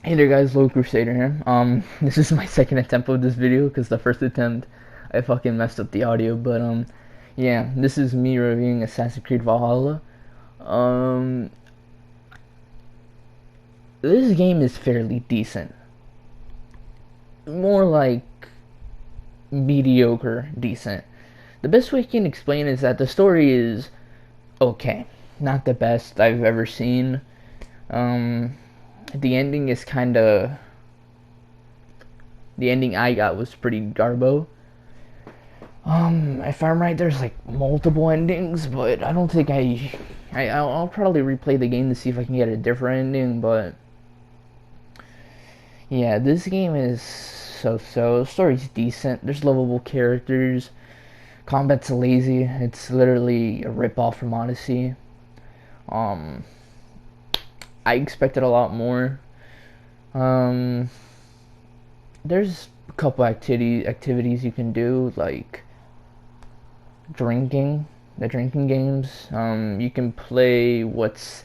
Hey there guys, Low Crusader here. This is my second attempt of this video because the first attempt I fucking messed up the audio, but yeah, this is me reviewing Assassin's Creed Valhalla. Um, this game is fairly decent. More like mediocre decent. The best way I can explain is that the story is okay. Not the best I've ever seen. Um, the ending is kinda the ending I got was pretty garbo. If I'm right, there's like multiple endings, but I don't think I'll probably replay the game to see if I can get a different ending. But yeah, this game is so. The story's decent. There's lovable characters. Combat's lazy. It's literally a rip off from Odyssey. Um, I expected a lot more. Um, there's a couple activities you can do, like drinking, the drinking games. You can play what's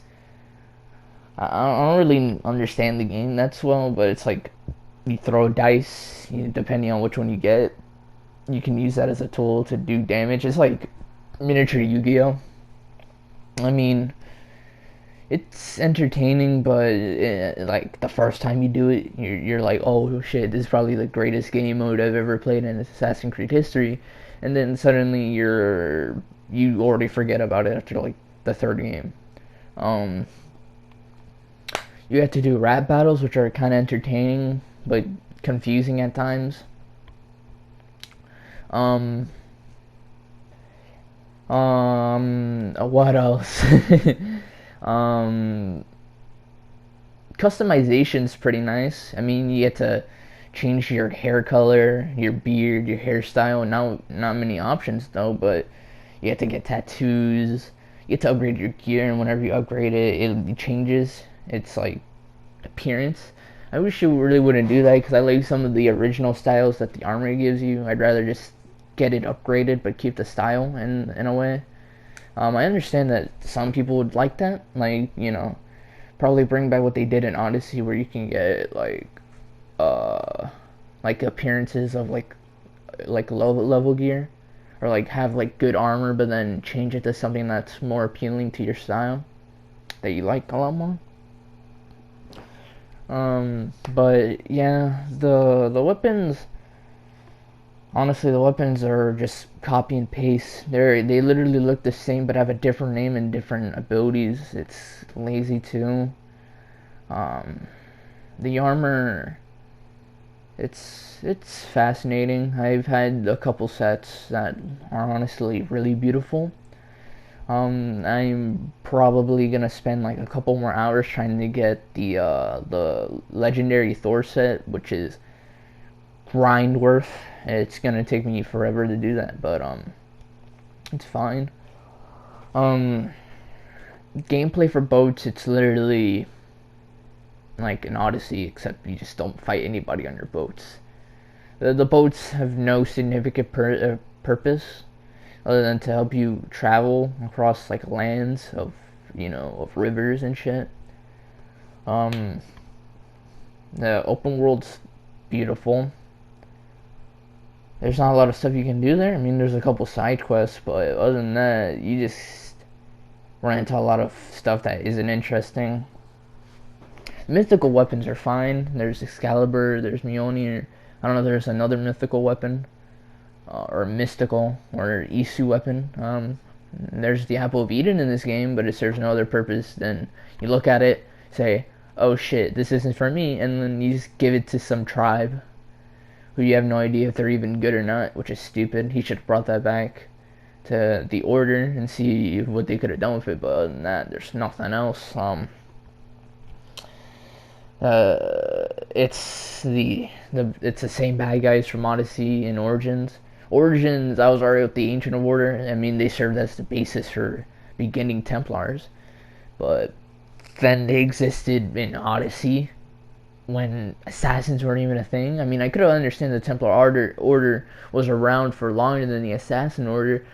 I don't really understand the game that's well, but it's like you throw dice, depending on which one you get. You can use that as a tool to do damage. It's like miniature Yu-Gi-Oh. I mean, it's entertaining, but like the first time you do it, you're like, oh shit, this is probably the greatest game mode I've ever played in Assassin's Creed history, and then suddenly you already forget about it after like the third game. Um, you have to do rap battles, which are kind of entertaining but confusing at times. Um, what else? um, Customization's pretty nice. I mean, you get to change your hair color, your beard, your hairstyle. Now, not many options though, but you get to get tattoos. You get to upgrade your gear, and whenever you upgrade it, it changes its like appearance. I wish you really wouldn't do that because I like some of the original styles that the armor gives you. I'd rather just get it upgraded but keep the style in a way. I understand that some people would like that, like probably bring back what they did in Odyssey, where you can get uh like appearances of like level gear, or like have like good armor, but then change it to something that's more appealing to your style that you like a lot more. But yeah, the weapons. Honestly, the weapons are just copy and paste. They literally look the same, but have a different name and different abilities. It's lazy too. Um, the armor, it's fascinating. I've had a couple sets that are honestly really beautiful. I'm probably gonna spend like a couple more hours trying to get the legendary Thor set, which is grind worth. It's gonna take me forever to do that, but it's fine. Um, Gameplay for boats, it's literally like an Odyssey, except you just don't fight anybody on your boats. The boats have no significant purpose other than to help you travel across like lands of rivers and shit. Um, the open world's beautiful. There's not a lot of stuff you can do there. I mean, there's a couple side quests, but other than that, you just run into a lot of stuff that isn't interesting. Mythical weapons are fine. There's Excalibur, there's Mjolnir. I don't know, there's another mythical weapon, or mystical, or Isu weapon. There's the Apple of Eden in this game, but it serves no other purpose than you look at it, say, oh shit, this isn't for me, and then you just give it to some tribe who you have no idea if they're even good or not, which is stupid. He should have brought that back to the Order and see what they could have done with it, but other than that, there's nothing else. It's it's the same bad guys from Odyssey and Origins. Origins, I was already with the Ancient Order. I mean, they served as the basis for beginning Templars, but then they existed in Odyssey when assassins weren't even a thing. I mean, I could have understood the Templar order was around for longer than the Assassin Order,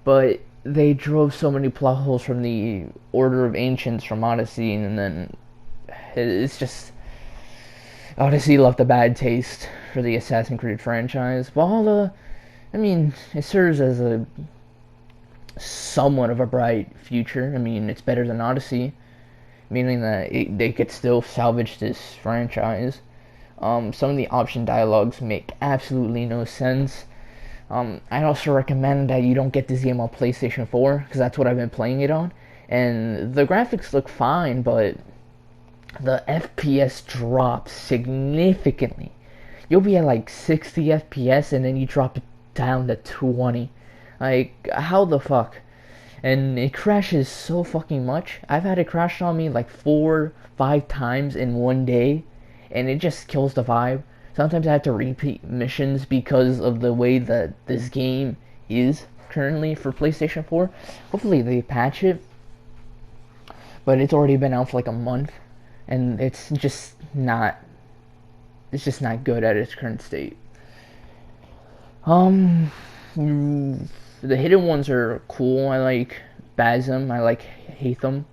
but they drove so many plot holes from the Order of Ancients from Odyssey, and then it's just Odyssey left a bad taste for the Assassin's Creed franchise. Valhalla, I mean, it serves as a somewhat of a bright future. I mean, it's better than Odyssey, meaning that they could still salvage this franchise. Some of the option dialogues make absolutely no sense. I'd also recommend that you don't get this game on PlayStation 4, because that's what I've been playing it on. And the graphics look fine, but the FPS drops significantly. You'll be at like 60 FPS and then you drop it down to 20. Like, how the fuck? And it crashes so fucking much. I've had it crash on me like 4, 5 times in one day, and it just kills the vibe. Sometimes I have to repeat missions because of the way that this game is currently for PlayStation 4. Hopefully they patch it, but it's already been out for like a month, and it's just not good at its current state. The hidden ones are cool. I like Basm. I like Hatham.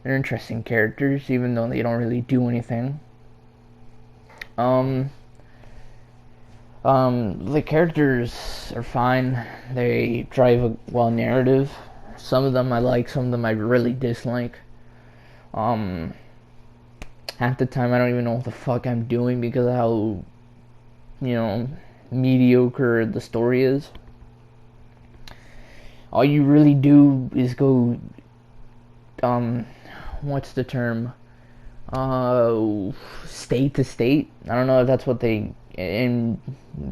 They're interesting characters, even though they don't really do anything. The characters are fine. They drive a well narrative. Some of them I like, some of them I really dislike. Half the time I don't even know what the fuck I'm doing because of how, mediocre the story is. All you really do is go, what's the term? State to state. I don't know if that's what they, in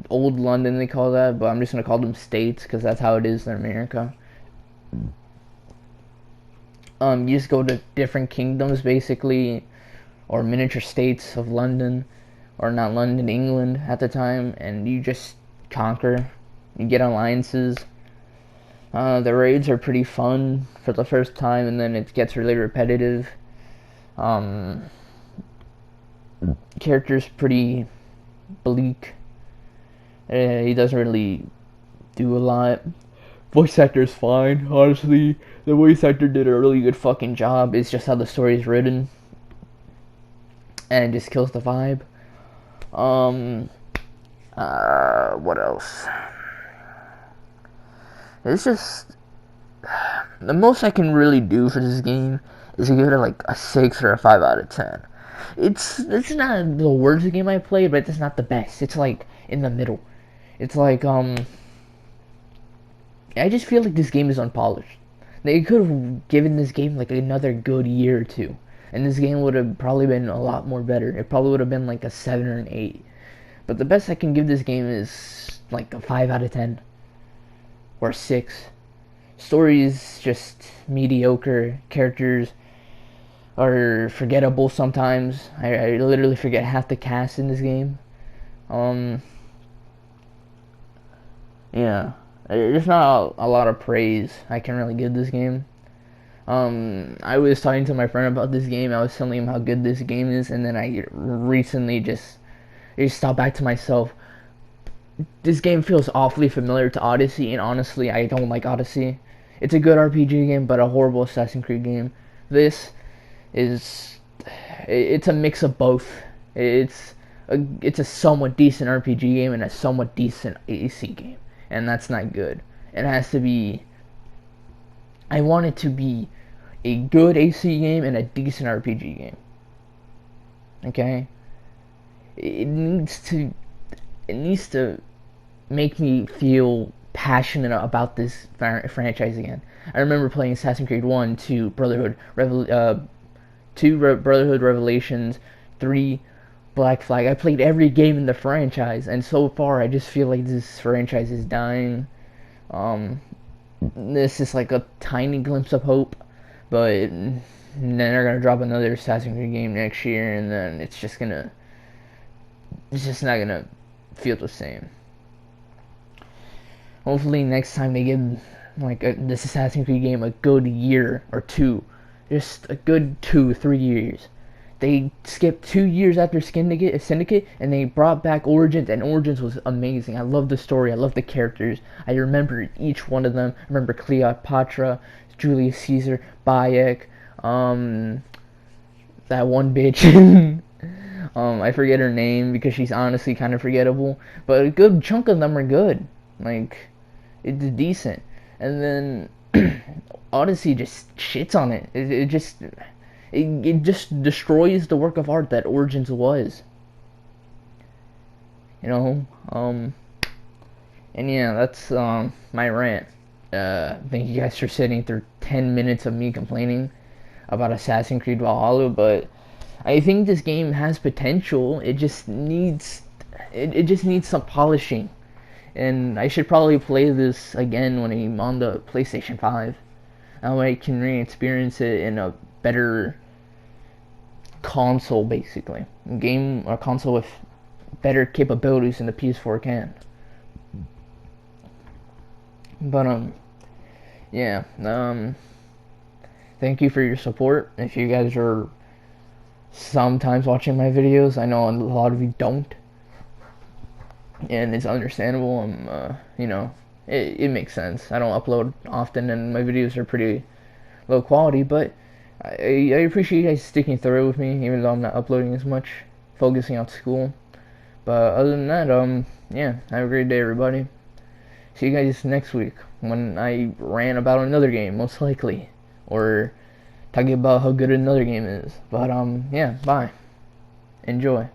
old London they call that, but I'm just gonna call them states because that's how it is in America. You just go to different kingdoms basically, or miniature states of London, or not London, England at the time, and you just conquer. You get alliances. The raids are pretty fun for the first time, and then it gets really repetitive. Character's pretty bleak. He doesn't really do a lot. Voice actor's fine, honestly. The voice actor did a really good fucking job. It's just how the story is written, and it just kills the vibe. What else? It's just the most I can really do for this game is to give it like a 6 or a 5 out of 10. It's not the worst game I played, but it's not the best. It's like in the middle. It's like I just feel like this game is unpolished. They could have given this game like another good year or two, and this game would have probably been a lot more better. It probably would have been like a 7 or an 8. But the best I can give this game is like a 5 out of 10 or a 6. Story is just mediocre. Characters are forgettable sometimes. I literally forget half the cast in this game. Yeah. There's not a lot of praise I can really give this game. I was talking to my friend about this game. I was telling him how good this game is, and then I recently just thought back to myself. This game feels awfully familiar to Odyssey, and honestly, I don't like Odyssey. It's a good RPG game, but a horrible Assassin's Creed game. This it's a mix of both. It's a somewhat decent RPG game and a somewhat decent AC game, and that's not good. It has to be. I want it to be a good AC game and a decent RPG game. Okay? It needs to make me feel passionate about this franchise again. I remember playing Assassin's Creed 1, 2, Brotherhood Revelations, 3, Black Flag. I played every game in the franchise, and so far I just feel like this franchise is dying. This is like a tiny glimpse of hope, but then they're gonna drop another Assassin's Creed game next year, and then it's just not gonna feel the same. Hopefully next time they give like this Assassin's Creed game a good year or two, just a good 2-3 years. They skipped 2 years after Syndicate, and they brought back Origins, and Origins was amazing. I love the story, I love the characters. I remember each one of them. I remember Cleopatra, Julius Caesar, Bayek, that one bitch. I forget her name because she's honestly kind of forgettable, but a good chunk of them are good. Like, it's decent. And then Odyssey just shits on it. It just destroys the work of art that Origins was. You know, and yeah, that's my rant. Thank you guys for sitting through 10 minutes of me complaining about Assassin's Creed Valhalla, but I think this game has potential. It just needs some polishing. And I should probably play this again when I'm on the PlayStation 5. That way I can re-experience it in a better console, basically. Game or console with better capabilities than the PS4 can. But yeah. Thank you for your support. If you guys are sometimes watching my videos, I know a lot of you don't, and it's understandable. It makes sense. I don't upload often, and my videos are pretty low quality, but I appreciate you guys sticking through with me, even though I'm not uploading as much, focusing on school. But other than that, yeah, have a great day, everybody. See you guys next week when I rant about another game, most likely, or talking about how good another game is. But yeah, bye. Enjoy.